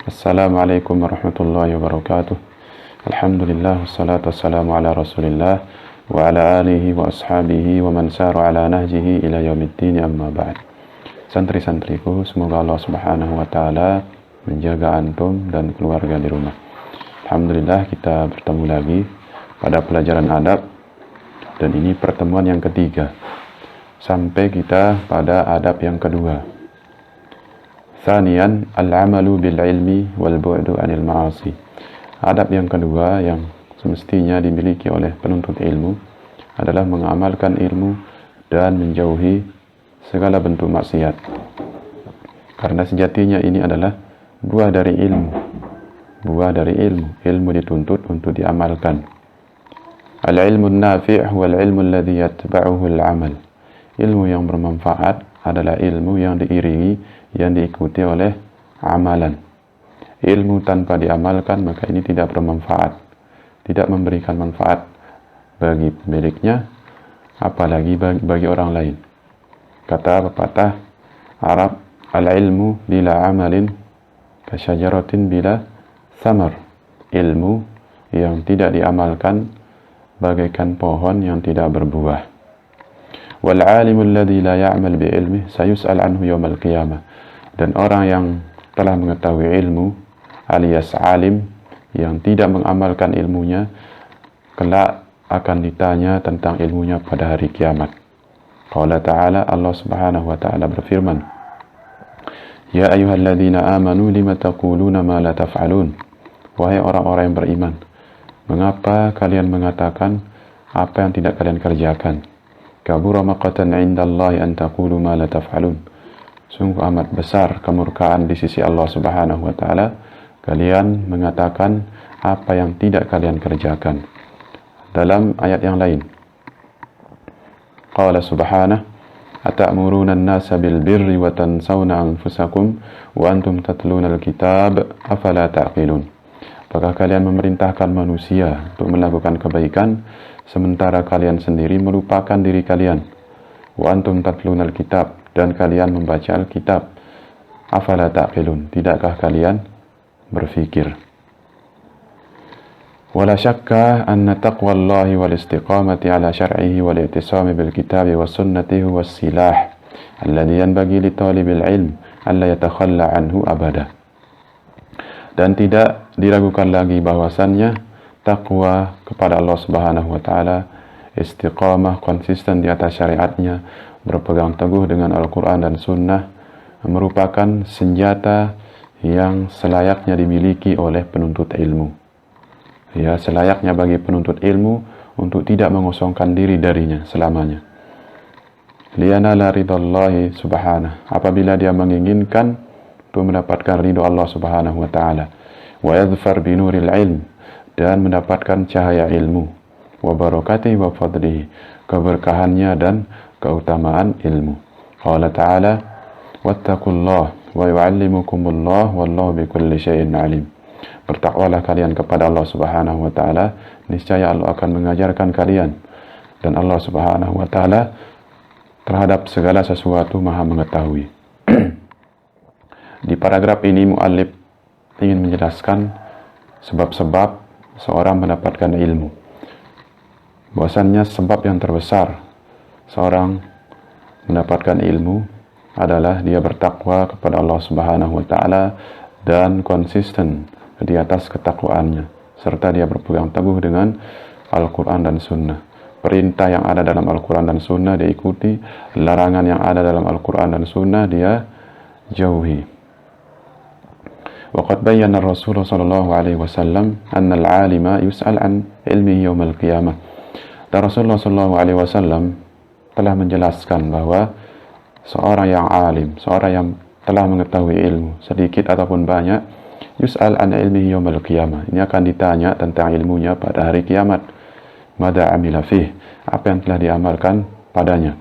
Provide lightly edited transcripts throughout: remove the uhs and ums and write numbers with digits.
Assalamualaikum warahmatullahi wabarakatuh. Alhamdulillah wassalatu wassalamu ala Rasulillah wa ala alihi wa ashabihi wa man sara ala nahjihi ila yaumiddin, amma ba'd. Santri-santriku, semoga Allah Subhanahu wa taala menjaga antum dan keluarga di rumah. Alhamdulillah kita bertemu lagi pada pelajaran adab, dan ini pertemuan yang ketiga sampai kita pada adab yang kedua. Thaniyan, al-amalu bil ilmi wal bu'du anil ma'asi. Adab yang kedua yang semestinya dimiliki oleh penuntut ilmu adalah mengamalkan ilmu dan menjauhi segala bentuk maksiat. Karena sejatinya ini adalah buah dari ilmu. Buah dari ilmu. Ilmu dituntut untuk diamalkan. Al-ilmu nafi' wal ilmu alladhi yatba'uhu al-amal. Ilmu yang bermanfaat adalah ilmu yang diiringi, yang diikuti oleh amalan. Ilmu tanpa diamalkan maka ini tidak bermanfaat, tidak memberikan manfaat bagi pemiliknya, apalagi bagi orang lain. Kata pepatah Arab, al-ilmu bila amalin kasyajaratin bila samar. Ilmu yang tidak diamalkan bagaikan pohon yang tidak berbuah. Wal alimu alladhi la ya'mal bi ilmih sayus'al anhu yawmal qiyamah. Dan orang yang telah mengetahui ilmu alias alim yang tidak mengamalkan ilmunya kelak akan ditanya tentang ilmunya pada hari kiamat. Qala ta'ala, Allah Subhanahu wa ta'ala berfirman, Ya ayyuhalladzina amanu lima taquluna ma la taf'alun. Wahai orang-orang yang beriman, mengapa kalian mengatakan apa yang tidak kalian kerjakan? Kabura maqatan 'indallahi an taqulu ma la taf'alun. Sungguh amat besar kemurkaan di sisi Allah Subhanahu wa taala kalian mengatakan apa yang tidak kalian kerjakan. Dalam ayat yang lain, Qala subhanahu, Ata'muruna an-nasa bil birri wa tansawna anfusakum wa antum tatluna al-kitab afala ta'qilun. Apakah kalian memerintahkan manusia untuk melakukan kebaikan sementara kalian sendiri melupakan diri kalian? Wa antum tatluna al-kitab, dan kalian membaca Alkitab. Afala ta'qilun, tidakkah kalian berfikir? Wala syakka anna taqwallahi wal istiqamati ala syar'ihi wal i'tisami bil kitabi was sunnati huwa silah alladhi yanbaghi li talibil ilm alla yatakhalla anhu abada. Dan tidak diragukan lagi bahwasannya takwa kepada Allah Subhanahu wa taala, istiqamah, konsisten di atas syariatnya, berpegang teguh dengan Al-Quran dan Sunnah merupakan senjata yang selayaknya dimiliki oleh penuntut ilmu. Ya, selayaknya bagi penuntut ilmu untuk tidak mengosongkan diri darinya selamanya. Liyanala ridallahi subhanahu, apabila dia menginginkan untuk mendapatkan ridho Allah Subhanahu wa taala, wa yadhfar binuril ilm, dan mendapatkan cahaya ilmu, wa barakatihi wa fadlihi, keberkahannya dan keutamaan ilmu. Qala ta'ala, wattaqullah wa yu'allimukumullah wallahu bikulli syai'in alim. Bertakwalah kalian kepada Allah Subhanahu wa taala, niscaya Allah akan mengajarkan kalian, dan Allah Subhanahu wa taala terhadap segala sesuatu Maha mengetahui. Di paragraf ini muallif ingin menjelaskan sebab-sebab seorang mendapatkan ilmu. Bahwasannya sebab yang terbesar seorang mendapatkan ilmu adalah dia bertakwa kepada Allah Subhanahu wa taala dan konsisten di atas ketakwaannya, serta dia berpegang teguh dengan Al-Quran dan Sunnah. Perintah yang ada dalam Al-Quran dan Sunnah dia ikuti, larangan yang ada dalam Al-Quran dan Sunnah dia jauhi. Waqad bayyana Rasulullah sallallahu alaihi wasallam anna al-'alima yus'al an ilmihi yawm al-qiyamah. Dan Rasulullah sallallahu alaihi wasallam telah menjelaskan bahwa seorang yang alim, seorang yang telah mengetahui ilmu sedikit ataupun banyak, yus'al an ilmihi yawmal qiyamah, ini akan ditanya tentang ilmunya pada hari kiamat. Mada amila fih, apa yang telah diamalkan padanya.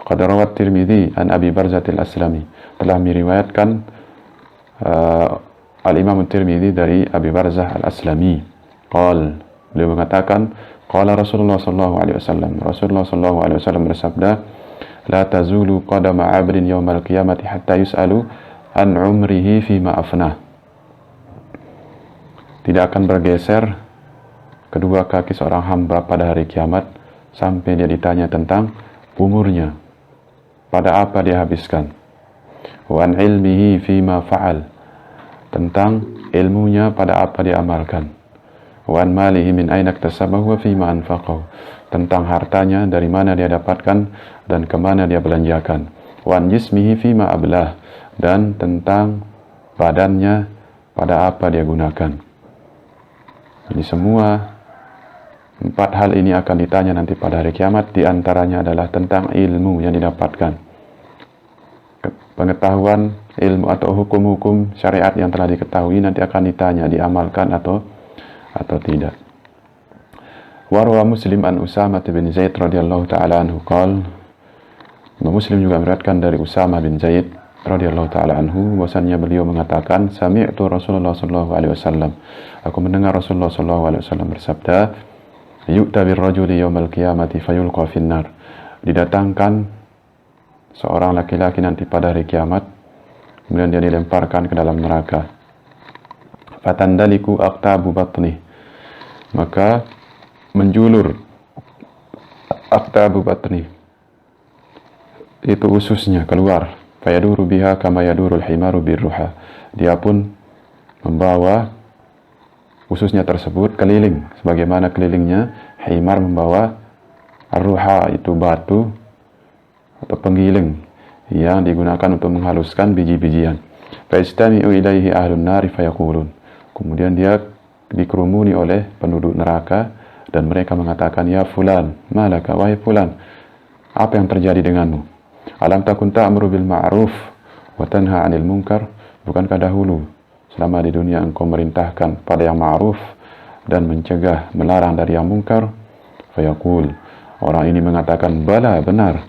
Qad rawat Tirmidzi an Abi Barzah al-Aslami, telah meriwayatkan Al-Imam Tirmidzi dari Abi Barzah al-Aslami. Beliau mengatakan, qala Rasulullah sallallahu alaihi wasallam, Rasulullah sallallahu alaihi wasallam bersabda, la tazulu qadama 'abdin yawmal qiyamati hatta yus'alu an umrihi fima afnah. tidak akan bergeser kedua kaki seorang hamba pada hari kiamat sampai dia ditanya tentang umurnya, pada apa dia habiskan. Wa an ilmihi fima fa'al, tentang ilmunya pada apa dia amalkan. Wa an malihi min aina iktasabahu wa fima anfaqahu, tentang hartanya dari mana dia dapatkan dan kemana dia belanjakan. Wa an jismihi fima ablah, dan tentang badannya pada apa dia gunakan. Jadi semua 4 hal ini akan ditanya nanti pada hari kiamat. Di antaranya adalah tentang ilmu yang didapatkan, pengetahuan ilmu atau hukum-hukum syariat yang telah diketahui nanti akan ditanya diamalkan atau tidak. Warwa Muslim an Usamah bin Zaid radhiyallahu taala anhu qala, Muslim juga meriwayatkan dari Usamah bin Zaid radhiyallahu taala anhu bahwasanya beliau mengatakan, sami'tu Rasulullah sallallahu alaihi wasallam, aku mendengar Rasulullah sallallahu alaihi wasallam bersabda, yu'ta birrajuli yaumal qiyamati fayulqa finnar, didatangkan seorang laki-laki nanti pada hari kiamat, kemudian dia dilemparkan ke dalam neraka. Fatandaliku aqtabu batni, maka menjulur aqtabu batni, itu ususnya keluar. Fayaduru biha kama yadurul himaru birruha, dia pun membawa ususnya tersebut keliling sebagaimana kelilingnya himar membawa arruha, itu batu atau penggiling yang digunakan untuk menghaluskan biji-bijian. Fa'istami'u ilaihi ahlun nari fayaqulun, kemudian dia dikerumuni oleh penduduk neraka dan mereka mengatakan, ya fulan, malaka, wahai fulan, apa yang terjadi denganmu? Alam takun ta'muru bil ma'ruf wa tanha 'anil munkar, bukankah dahulu selama di dunia engkau merintahkan pada yang ma'ruf dan mencegah, melarang dari yang mungkar? Fayaqul, orang ini mengatakan, bala, benar.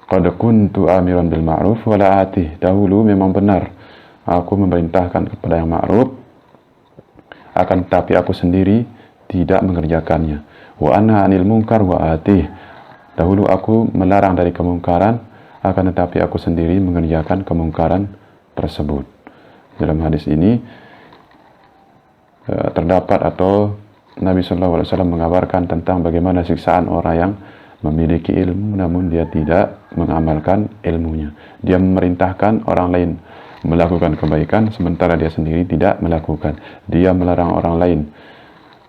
Qad kuntu amiran bil ma'ruf wa la atih, dahulu memang benar aku memerintahkan kepada yang ma'ruf, akan tetapi aku sendiri tidak mengerjakannya. Wa anha 'anil munkar wa atih, dahulu aku melarang dari kemungkaran, akan tetapi aku sendiri mengerjakan kemungkaran tersebut. Dalam hadis ini terdapat atau Nabi SAW mengabarkan tentang bagaimana siksaan orang yang memiliki ilmu namun dia tidak mengamalkan ilmunya. Dia memerintahkan orang lain melakukan kebaikan sementara dia sendiri tidak melakukan. Dia melarang orang lain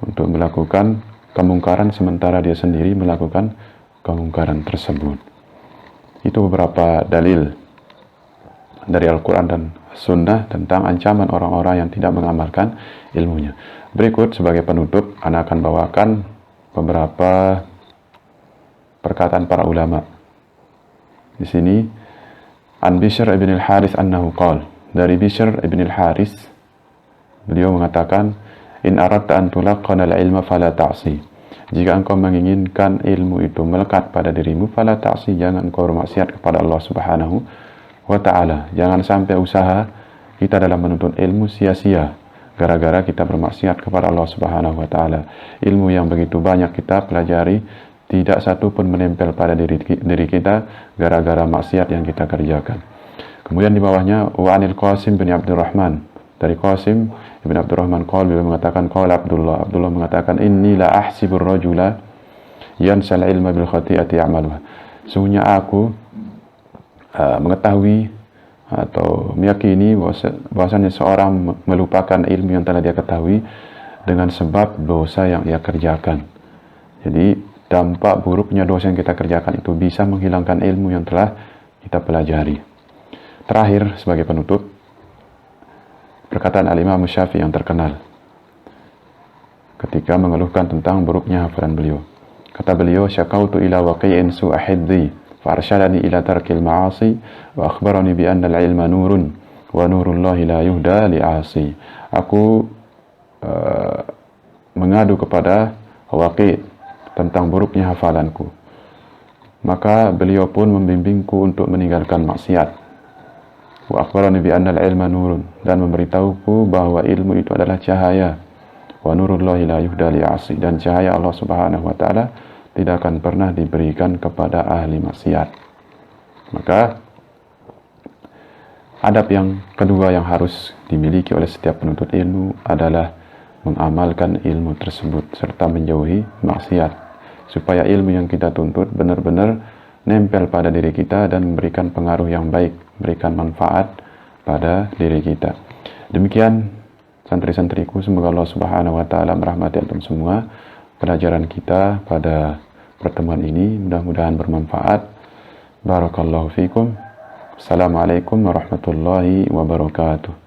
untuk melakukan kemungkaran sementara dia sendiri melakukan kemungkaran tersebut. Itu beberapa dalil dari Al-Quran dan Sunnah tentang ancaman orang-orang yang tidak mengamalkan ilmunya. Berikut sebagai penutup, Ana akan bawakan beberapa perkataan para ulama. Di sini an Bishr ibn al-Haris annahu qala, dari Bishr ibn al-Haris beliau mengatakan, in aradta an tulaqqana al-ilma fala ta'si, jika engkau menginginkan ilmu itu melekat pada dirimu, fala ta'si, jangan engkau bermaksiat kepada Allah Subhanahu wa ta'ala. Jangan sampai usaha kita dalam menuntut ilmu sia-sia gara-gara kita bermaksiat kepada Allah Subhanahu wa ta'ala. Ilmu yang begitu banyak kita pelajari, tidak satu pun menempel pada diri kita gara-gara maksiat yang kita kerjakan. Kemudian di bawahnya wa anil Qasim bin Abdurrahman, dari Qasim bin Abdurrahman qala, beliau mengatakan, qala Abdullah mengatakan, inni la ahsibur rajula yansal ilma bil khati'ati ya'maluha, sungguhnya aku mengetahui atau meyakini bahwasanya seorang melupakan ilmu yang telah dia ketahui dengan sebab dosa yang ia kerjakan. Jadi dampak buruknya dosa yang kita kerjakan itu bisa menghilangkan ilmu yang telah kita pelajari. Terakhir sebagai penutup, perkataan Al-Imam Syafi'i yang terkenal ketika mengeluhkan tentang buruknya hafalan beliau. Kata beliau, syakautu ila waqi'in su'a hifdhi farsyadani ila tarkil ma'asi wa akhbarani bi anna al-ilma nurun wa nurullahi la yuhda li'asi. Aku mengadu kepada Waqi' tentang buruknya hafalanku, maka beliau pun membimbingku untuk meninggalkan maksiat. Wa akhbarani bi anna al-ilma nurun, dan memberitahuku bahwa ilmu itu adalah cahaya. Wa nurullahi la yuhda li'asi, dan cahaya Allah Subhanahu wa ta'ala tidak akan pernah diberikan kepada ahli maksiat. Maka adab yang kedua yang harus dimiliki oleh setiap penuntut ilmu adalah mengamalkan ilmu tersebut serta menjauhi maksiat, supaya ilmu yang kita tuntut benar-benar nempel pada diri kita dan memberikan pengaruh yang baik, memberikan manfaat pada diri kita. Demikian santri-santriku, semoga Allah Subhanahu wa taala merahmati antum semua. Pelajaran kita pada pertemuan ini mudah-mudahan bermanfaat. Barakallahu fikum. Assalamualaikum warahmatullahi wabarakatuh.